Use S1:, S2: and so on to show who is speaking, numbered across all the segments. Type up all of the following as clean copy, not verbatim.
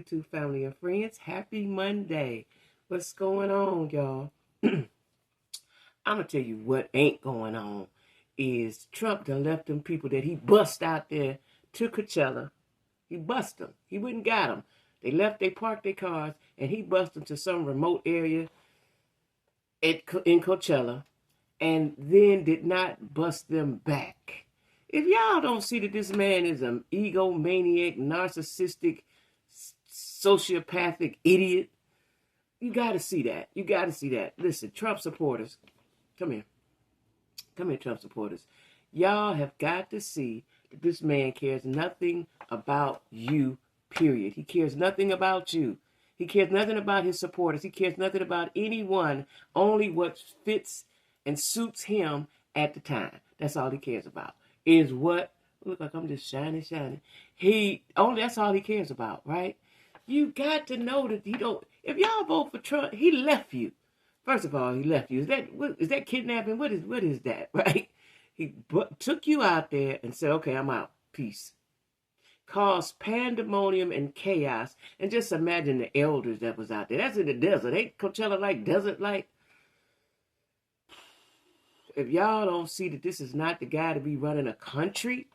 S1: YouTube family and friends. Happy Monday. What's going on, y'all? I'm going to tell you what ain't going on is Trump done left them people that he bust out there to Coachella. He bust them. He wouldn't got them. They parked their cars, and he bust them to some remote area in Coachella, and then did not bust them back. If y'all don't see that this man is an egomaniac, narcissistic, sociopathic idiot, you got to see that. You got to see that. Listen, Trump supporters, come here. Come here, Trump supporters. Y'all have got to see that this man cares nothing about you, period. He cares nothing about you. He cares nothing about his supporters. He cares nothing about anyone, only what fits and suits him at the time. That's all he cares about. Is what, look like I'm just shining. That's all he cares about, right? You got to know that if y'all vote for Trump, he left you. First of all, he left you. Is that kidnapping? What is that, right? He took you out there and said, okay, I'm out. Peace. Caused pandemonium and chaos. And just imagine the elders that was out there. That's in the desert. Ain't Coachella like desert like? If y'all don't see that this is not the guy to be running a country,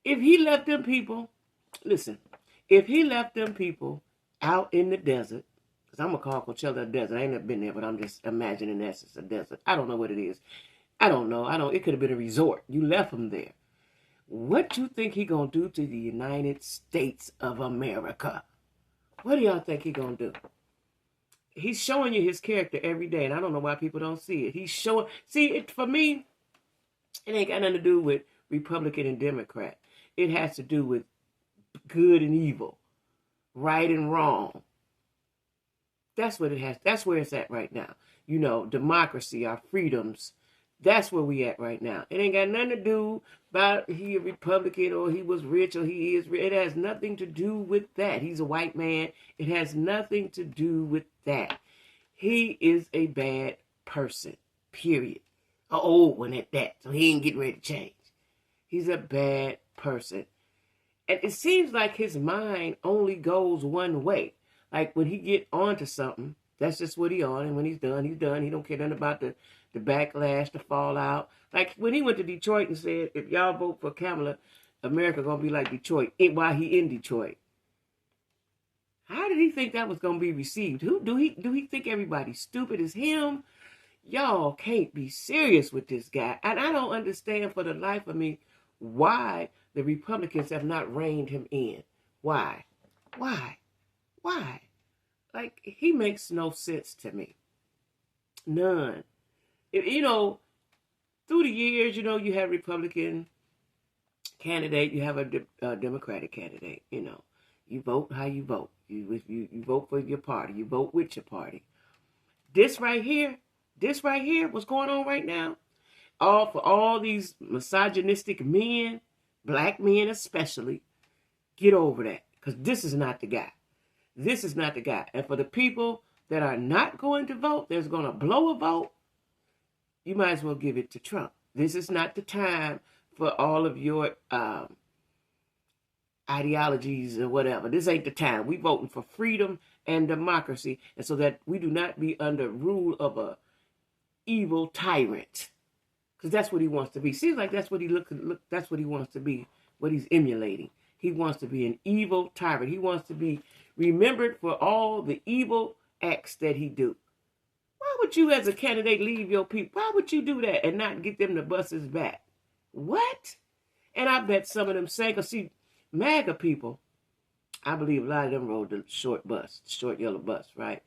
S1: if he left them people, listen, if he left them people out in the desert, because I'm going to call Coachella a desert. I ain't never been there, but I'm just imagining that's just a desert. I don't know what it is. I don't know. It could have been a resort. You left them there. What you think he going to do to the United States of America? What do y'all think he going to do? He's showing you his character every day, and I don't know why people don't see it. For me, it ain't got nothing to do with Republican and Democrat. It has to do with good and evil, right and wrong. That's what it has. That's where it's at right now. You know, democracy, our freedoms. That's where we at right now. It ain't got nothing to do about he a Republican or he was rich or he is rich. It has nothing to do with that. He's a white man. It has nothing to do with that. He is a bad person, period. An old one at that. So he ain't getting ready to change. He's a bad person. And it seems like his mind only goes one way. Like when he get onto something, that's just what he on. And when he's done, he's done. He don't care nothing about the backlash, the fallout. Like when he went to Detroit and said, if y'all vote for Kamala, America gonna be like Detroit while he in Detroit. How did he think that was gonna be received? Do he think everybody's stupid as him? Y'all can't be serious with this guy. And I don't understand for the life of me why the Republicans have not reined him in. Why? Like, he makes no sense to me. None. You know, through the years, you have Republican candidate, you have a Democratic candidate. You vote how you vote. You vote for your party. You vote with your party. This right here, what's going on right now, for all these misogynistic men, black men especially, get over that, because this is not the guy. This is not the guy. And for the people that are not going to vote, there's going to blow a vote, you might as well give it to Trump. This is not the time for all of your ideologies or whatever. This ain't the time. We voting for freedom and democracy, and so that we do not be under rule of a evil tyrant. Because that's what he wants to be. Seems like that's what that's what he wants to be, what he's emulating. He wants to be an evil tyrant. He wants to be remembered for all the evil acts that he do. Why would you as a candidate leave your people? Why would you do that and not get them the buses back? What? And I bet some of them say, because see, MAGA people, I believe a lot of them rode the short yellow bus, right?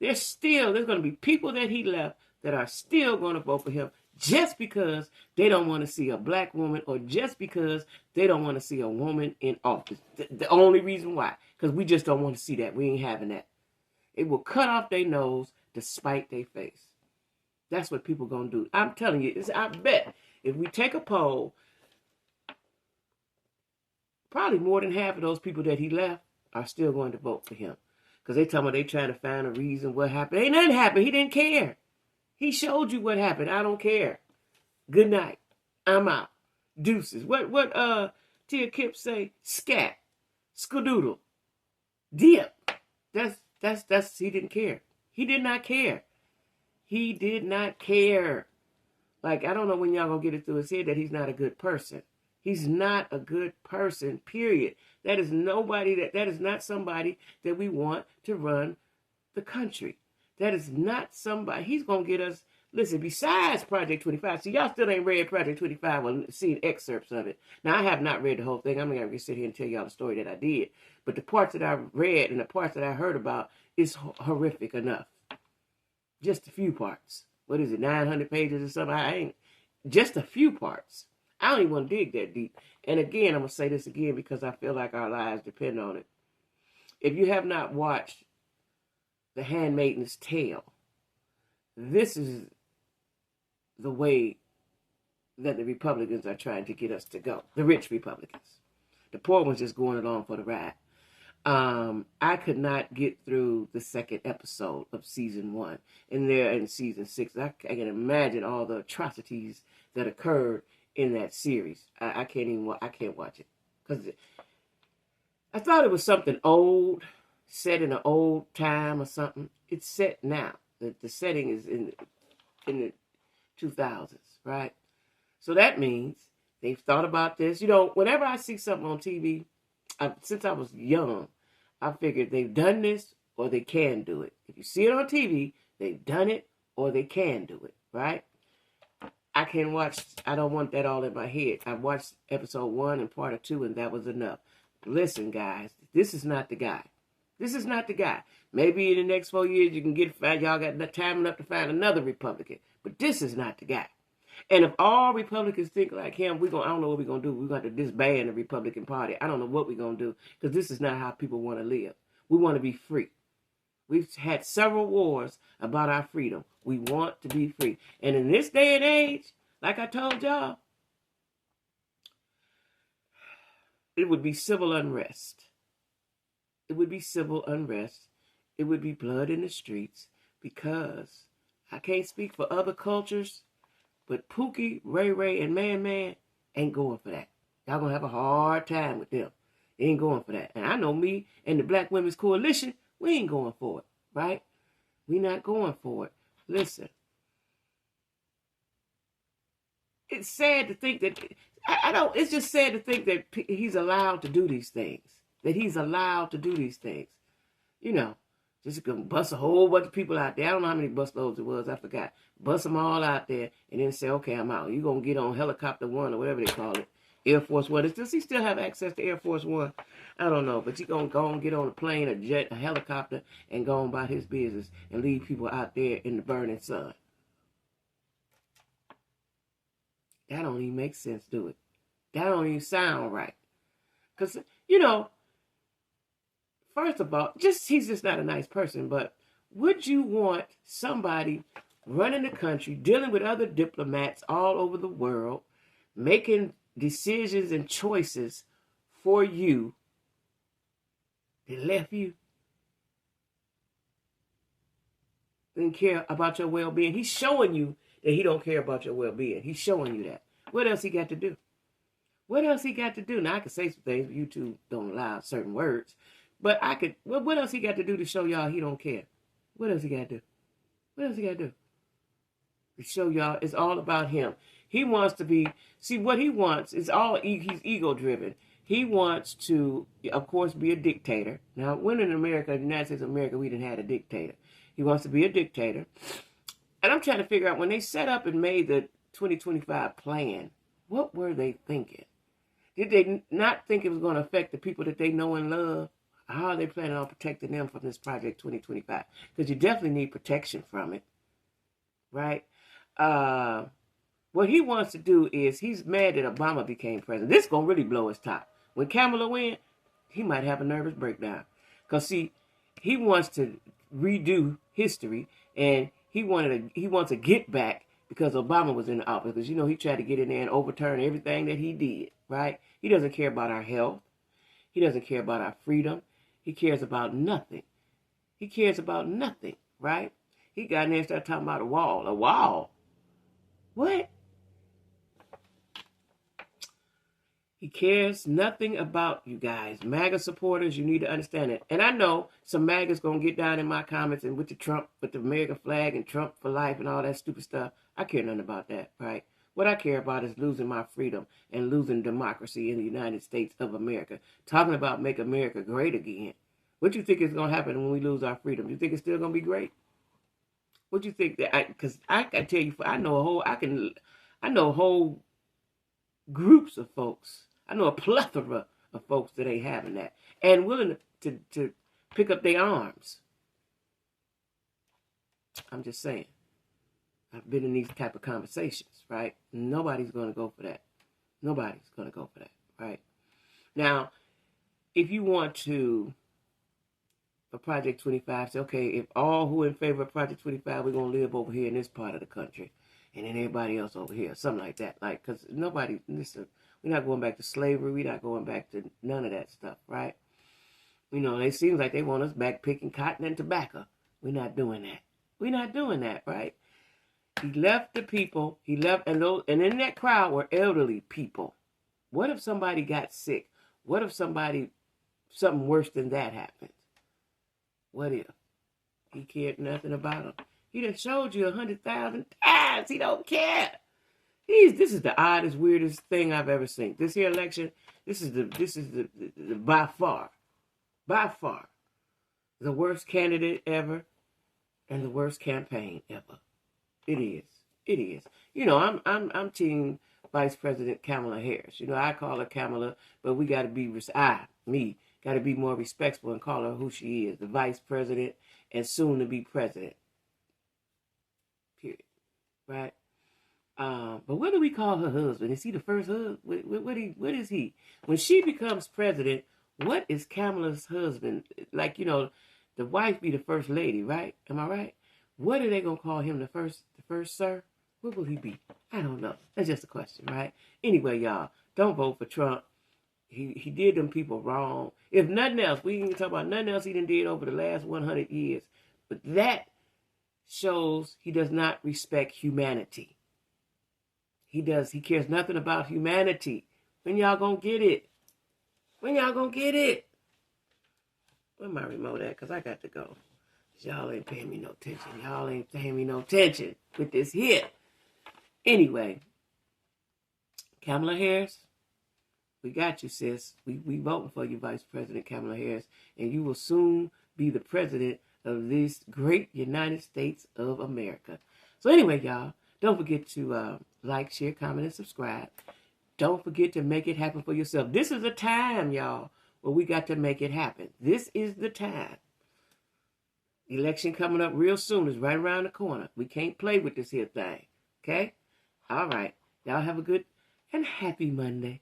S1: There's going to be people that he left that are still going to vote for him just because they don't want to see a black woman, or just because they don't want to see a woman in office. The only reason why, because we just don't want to see that. We ain't having that. It will cut off their nose to spite their face. That's what people going to do. I'm telling you, I bet if we take a poll, probably more than half of those people that he left are still going to vote for him. Because they talking about they trying to find a reason what happened. Ain't nothing happened. He didn't care. He showed you what happened. I don't care. Good night. I'm out. Deuces. What Tia Kip say? Scat. Skadoodle. Dip. That's he didn't care. He did not care. He did not care. Like, I don't know when y'all gonna get it through his head that he's not a good person. He's not a good person, period. That is that is not somebody that we want to run the country. That is not somebody. He's gonna get us. Listen, besides Project 25, see, y'all still ain't read Project 25 or seen excerpts of it. Now, I have not read the whole thing. I'm not gonna sit here and tell y'all the story that I did. But the parts that I read and the parts that I heard about is horrific enough. Just a few parts. What is it, 900 pages or something? I ain't. Just a few parts. I don't even want to dig that deep. And again, I'm going to say this again because I feel like our lives depend on it. If you have not watched The Handmaid's Tale, this is the way that the Republicans are trying to get us to go. The rich Republicans. The poor ones just going along for the ride. I could not get through the second episode of season 1. And they're in season 6. I can imagine all the atrocities that occurred in that series. I can't watch it. Because I thought it was something old, set in an old time or something. It's set now. The setting is in the 2000s, right? So that means they've thought about this. You know, whenever I see something on TV, since I was young, I figured they've done this or they can do it. If you see it on TV, they've done it or they can do it, right? I don't want that all in my head. I watched episode 1 and part of 2, and that was enough. Listen, guys, this is not the guy. This is not the guy. Maybe in the next 4 years you can y'all got time enough to find another Republican. But this is not the guy. And if all Republicans think like him, I don't know what we're going to do. We're going to disband the Republican Party. I don't know what we're going to do because this is not how people want to live. We want to be free. We've had several wars about our freedom. We want to be free. And in this day and age, like I told y'all, it would be civil unrest. It would be civil unrest. It would be blood in the streets because I can't speak for other cultures, but Pookie, Ray Ray, and Man Man ain't going for that. Y'all gonna have a hard time with them. They ain't going for that. And I know me and the Black Women's Coalition, we ain't going for it, right? We not going for it. Listen, it's sad to think that, it's just sad to think that he's allowed to do these things. That he's allowed to do these things. You know, just gonna bust a whole bunch of people out there. I don't know how many busloads it was. I forgot. Bust them all out there and then say, okay, I'm out. You're going to get on Helicopter 1 or whatever they call it. Air Force 1. Does he still have access to Air Force 1? I don't know. But you're going to go and get on a plane, a jet, a helicopter, and go on about his business and leave people out there in the burning sun. That don't even make sense, do it? That don't even sound right. Because, you know, first of all, he's just not a nice person. But would you want somebody running the country, dealing with other diplomats all over the world, making decisions and choices for you that left you? Didn't care about your well-being. He's showing you that he don't care about your well-being. He's showing you that. What else he got to do? What else he got to do? Now, I could say some things, but YouTube don't allow certain words. But what else he got to do to show y'all he don't care? What else he got to do? What else he got to do? To show y'all it's all about him. He wants to be, see what he wants is he's ego driven. He wants to, of course, be a dictator. Now, when in America, the United States of America, we didn't have a dictator. He wants to be a dictator. And I'm trying to figure out when they set up and made the 2025 plan, what were they thinking? Did they not think it was going to affect the people that they know and love? How are they planning on protecting them from this Project 2025? Because you definitely need protection from it, right? What he wants to do is he's mad that Obama became president. This is going to really blow his top. When Kamala wins, he might have a nervous breakdown. Because, see, he wants to redo history, and he wants to get back because Obama was in the office. Because, you know, he tried to get in there and overturn everything that he did, right? He doesn't care about our health. He doesn't care about our freedom. He cares about nothing. He cares about nothing, right? He got in there and started talking about a wall. A wall? What? He cares nothing about you guys. MAGA supporters, you need to understand it. And I know some MAGA's going to get down in my comments and with the Trump, with the American flag and Trump for life and all that stupid stuff. I care nothing about that, right? What I care about is losing my freedom and losing democracy in the United States of America. Talking about make America great again. What do you think is going to happen when we lose our freedom? You think it's still going to be great? What do you think that because I can tell you, I know whole groups of folks. I know a plethora of folks that ain't having that and willing to pick up their arms. I'm just saying. I've been in these type of conversations, right? Nobody's going to go for that. Nobody's going to go for that, right? Now, if you want to, for Project 25, say, okay, if all who are in favor of Project 25, we're going to live over here in this part of the country, and then everybody else over here, something like that. Like, because nobody, listen, we're not going back to slavery. We're not going back to none of that stuff, right? You know, it seems like they want us back picking cotton and tobacco. We're not doing that. We're not doing that, right? He left the people. He left, and in that crowd were elderly people. What if somebody got sick? What if something worse than that happened? What if? He cared nothing about them. He done showed you 100,000 times. He don't care. This is the oddest, weirdest thing I've ever seen. This here election, this is the by far the worst candidate ever and the worst campaign ever. It is. You know, I'm team Vice President Kamala Harris. You know, I call her Kamala, but we got to be got to be more respectful and call her who she is, the Vice President and soon to be President. Period. Right? But what do we call her husband? Is he the first husband? What is he? When she becomes president, what is Kamala's husband? Like, you know, the wife be the first lady, right? Am I right? What are they gonna call him? The first sir? What will he be? I don't know. That's just a question, right? Anyway, y'all, don't vote for Trump. He did them people wrong. If nothing else, we ain't talk about nothing else he done did over the last 100 years. But that shows he does not respect humanity. He cares nothing about humanity. When y'all gonna get it? When y'all gonna get it? Where my remote at? Because I got to go. Y'all ain't paying me no attention. Y'all ain't paying me no attention with this here. Anyway, Kamala Harris, we got you, sis. We voting for you, Vice President Kamala Harris, and you will soon be the president of this great United States of America. So anyway, y'all, don't forget to like, share, comment, and subscribe. Don't forget to make it happen for yourself. This is a time, y'all, where we got to make it happen. This is the time. Election coming up real soon. It's right around the corner. We can't play with this here thing. Okay? All right. Y'all have a good and happy Monday.